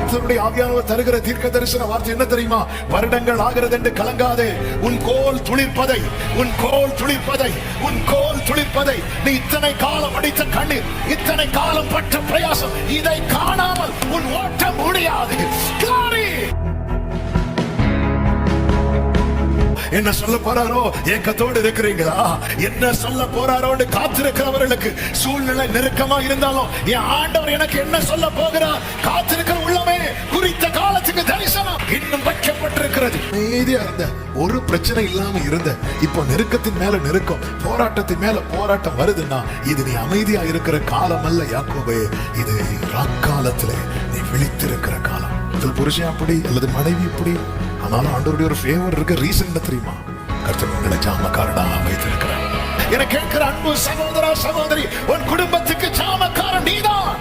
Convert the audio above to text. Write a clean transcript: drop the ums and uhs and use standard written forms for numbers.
கர்த்தருடைய ஆவியானவர் தருகிற தீர்க்க தரிசன வார்த்தை என்ன தெரியுமா? வருடங்கள் ஆகிறது என்று கலங்காதே. உன் கோல் துளிர்ப்பதை, உன் கோல் துளிர்ப்பதை, உன் கோல் துளிர்ப்பதை, நீ இத்தனை காலம் அடித்த கண்ணீர், இத்தனை காலம் பட்ட பிரயாசம், இதை காணாமல் உன் ஓட்டம் முடியாது. என்ன சொல்ல போறாரோ ஏக்கத்தோடு இருக்கிறீங்களா? என்ன சொல்ல போறாரோன்னு காத்திருக்கிறவர்களுக்கு சூழ்நிலை நெருக்கமா இருந்தாலும் என் ஆண்டவர் எனக்கு என்ன சொல்ல போகிறார்? காத்திருக்கிற உள்ளமே, குறித்த காலத்துக்கு தரிசனம் இன்னும் வைக்கப்பட்டிருக்கிறது. அமைதியா இருந்த, ஒரு பிரச்சனை இல்லாம இருந்த, இப்போ நெருக்கத்தின் மேல நெருக்கம், போராட்டத்தின் மேல போராட்டம் வருதுன்னா இது நீ அமைதியா இருக்கிற காலம் அல்ல யாக்கோபே, இது ராக்காலத்திலே நீ விழித்திருக்கிற காலம். புருஷன் அப்படி அல்லது மனைவி இப்படி, ஆனாலும் ஆண்டவருடைய ஒரு ஃபேவர் இருக்கு. ரீசன் என்ன தெரியுமா? கர்த்தர் உங்களை ஜாமக்காரனாக வைத்திருக்கிறார். என கேட்கிற அன்பு சகோதரா சகோதரி, உன் குடும்பத்துக்கு ஜாமக்காரன் நீதான்.